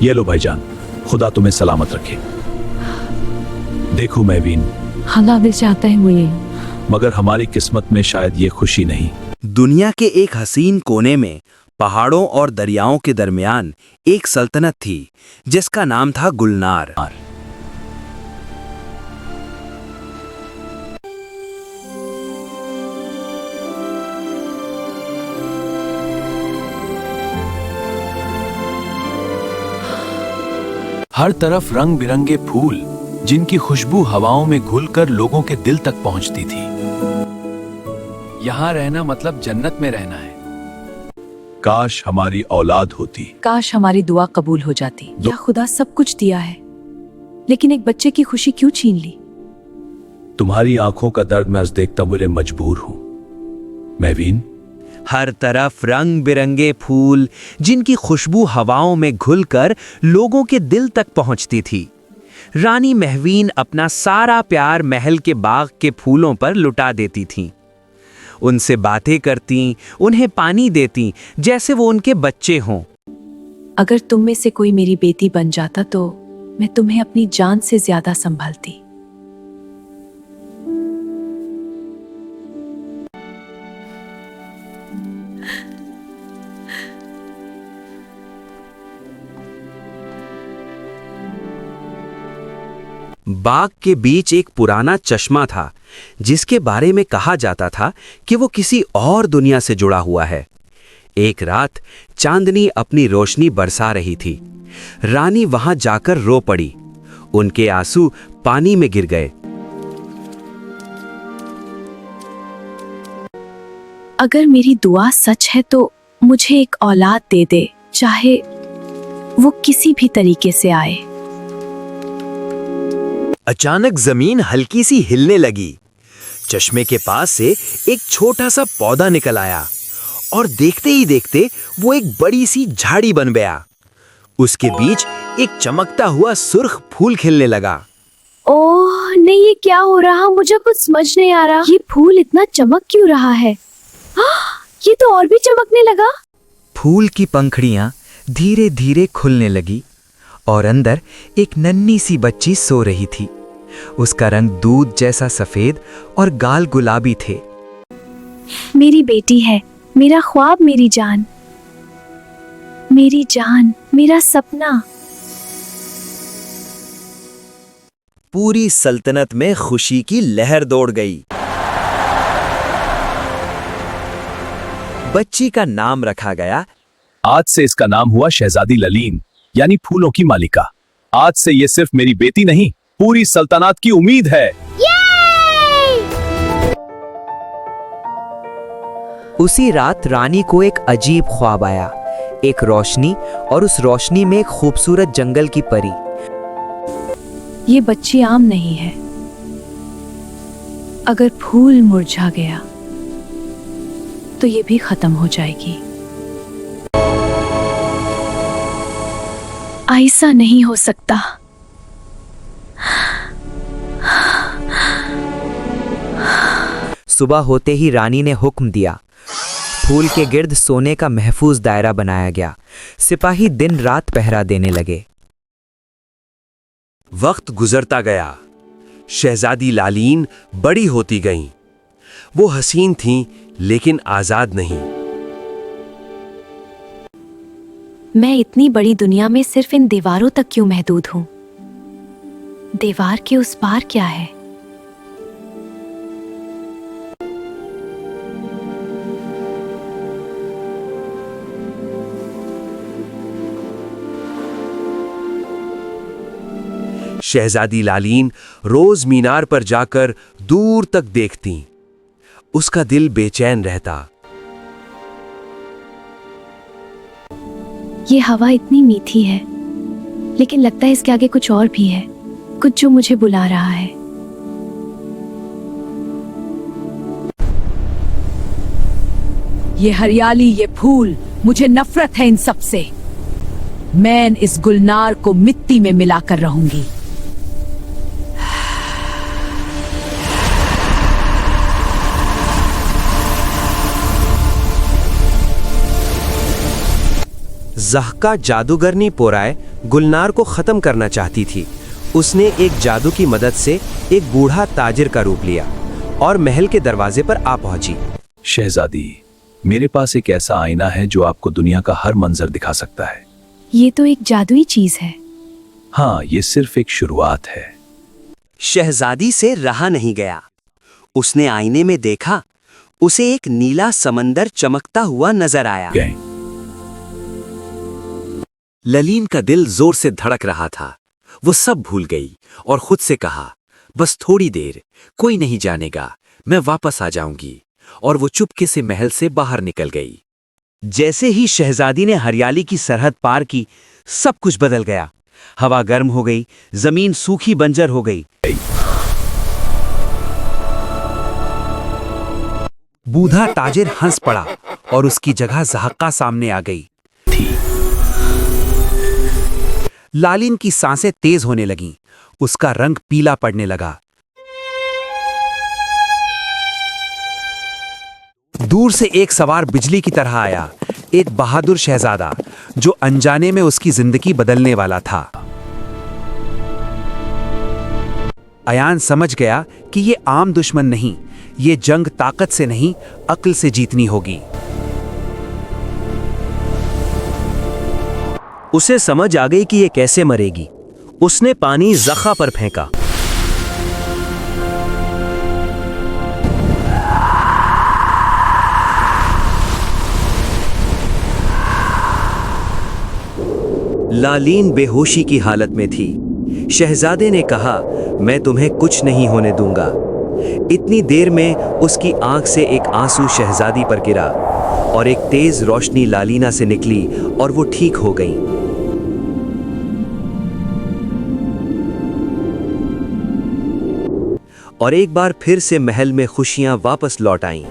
ये लो भाईजान, खुदा तुम्हें सलामत रखे। देखो महवीन, खाना दिल चाहता है मुझे, मगर हमारी किस्मत में शायद ये खुशी नहीं। दुनिया के एक हसीन कोने में पहाड़ों और दरियाओं के दरमियान एक सल्तनत थी जिसका नाम था गुलनार। हर तरफ रंग बिरंगे फूल, जिनकी खुशबू हवाओं में घुलकर लोगों के दिल तक पहुंचती थी। यहाँ रहना मतलब जन्नत में रहना है। काश हमारी औलाद होती। काश हमारी दुआ कबूल हो जाती। या खुदा सब कुछ दिया है, लेकिन एक बच्चे की खुशी क्यों छीन ली? तुम्हारी आंखों का दर्द मैं आज देखता मुझे मजबूर हूं महवीन। हर तरफ रंग बिरंगे फूल, जिनकी खुशबू हवाओं में घुलकर लोगों के दिल तक पहुंचती थी। रानी महवीन अपना सारा प्यार महल के बाग के फूलों पर लुटा देती थीं। उनसे बातें करती, उन्हें पानी देती जैसे वो उनके बच्चे हों। अगर तुम में से कोई मेरी बेटी बन जाता तो मैं तुम्हें अपनी जान से ज्यादा संभालती। बाग के बीच एक पुराना चश्मा था जिसके बारे में कहा जाता था कि वो किसी और दुनिया से जुड़ा हुआ है। एक रात चांदनी अपनी रोशनी बरसा रही थी। रानी वहां जाकर रो पड़ी। उनके आंसू पानी में गिर गए। अगर मेरी दुआ सच है तो मुझे एक औलाद दे दे, चाहे वो किसी भी तरीके से आए। अचानक जमीन हल्की सी हिलने लगी। चश्मे के पास से एक छोटा सा पौधा निकल आया और देखते ही देखते वो एक बड़ी सी झाड़ी बन गया। उसके बीच एक चमकता हुआ सुर्ख फूल खिलने लगा। ओह नहीं, ये क्या हो रहा? मुझे कुछ समझ नहीं आ रहा। ये फूल इतना चमक क्यों रहा है? ये तो और भी चमकने लगा। फूल की पंखुड़ियां धीरे धीरे खुलने लगी और अंदर एक नन्ही सी बच्ची सो रही थी। उसका रंग दूध जैसा सफेद और गाल गुलाबी थे। मेरी बेटी है, मेरा ख्वाब, मेरी जान, मेरा सपना। पूरी सल्तनत में खुशी की लहर दौड़ गई। बच्ची का नाम रखा गया। आज से इसका नाम हुआ शहजादी ललीन, यानी फूलों की मालिका। आज से ये सिर्फ मेरी बेटी नहीं, पूरी सल्तनत की उम्मीद है। उसी रात रानी को एक अजीब ख्वाब आया। एक रोशनी और उस रोशनी में एक खूबसूरत जंगल की परी। ये बच्ची आम नहीं है। अगर फूल मुरझा गया तो ये भी खत्म हो जाएगी। ऐसा नहीं हो सकता। सुबह होते ही रानी ने हुक्म दिया। फूल के गिर्द सोने का महफूज दायरा बनाया गया। सिपाही दिन रात पहरा देने लगे। वक्त गुजरता गया। शहजादी लालीन बड़ी होती गईं। वो हसीन थीं लेकिन आजाद नहीं। मैं इतनी बड़ी दुनिया में सिर्फ इन दीवारों तक क्यों महदूद हूं? दीवार के उस पार क्या है? शहजादी लालीन रोज मीनार पर जाकर दूर तक देखती। उसका दिल बेचैन रहता। ये हवा इतनी मीठी है, लेकिन लगता है इसके आगे कुछ और भी है, कुछ जो मुझे बुला रहा है। ये हरियाली, ये फूल, मुझे नफरत है इन सब से। मैं इस गुलनार को मिट्टी में मिलाकर रहूंगी। ज़हका जादूगरनी पोराय गुलनार को ख़त्म करना चाहती थी। उसने एक जादू की मदद से एक बूढ़ा ताजिर का रूप लिया और महल के दरवाजे पर आ पहुंची। शहजादी, मेरे पास एक ऐसा आईना है जो आपको दुनिया का हर मंजर दिखा सकता है। ये तो एक जादुई चीज है। हाँ, ये सिर्फ एक शुरुआत है। शहजादी से रहा नहीं गया। उसने आईने में देखा, उसे एक नीला समंदर चमकता हुआ नजर आया। गए। ललीन का दिल जोर से धड़क रहा था। वो सब भूल गई और खुद से कहा, बस थोड़ी देर, कोई नहीं जानेगा, मैं वापस आ जाऊंगी। और वो चुपके से महल से बाहर निकल गई। जैसे ही शहजादी ने हरियाली की सरहद पार की, सब कुछ बदल गया। हवा गर्म हो गई, जमीन सूखी बंजर हो गई। बूढ़ा ताजिर हंस पड़ा और उसकी जगह ज़हका सामने आ गई थी। लालिन की सांसें तेज होने लगीं, उसका रंग पीला पड़ने लगा। दूर से एक सवार बिजली की तरह आया, एक बहादुर शहजादा जो अनजाने में उसकी जिंदगी बदलने वाला था। अयान समझ गया कि ये आम दुश्मन नहीं, ये जंग ताकत से नहीं, अक्ल से जीतनी होगी। उसे समझ आ गई कि ये कैसे मरेगी। उसने पानी ज़खा पर फेंका। लालीन बेहोशी की हालत में थी। शहजादे ने कहा, मैं तुम्हें कुछ नहीं होने दूंगा। इतनी देर में उसकी आंख से एक आंसू शहजादी पर गिरा और एक तेज रोशनी लालीना से निकली और वो ठीक हो गई। और एक बार फिर से महल में खुशियां वापस लौट आईं।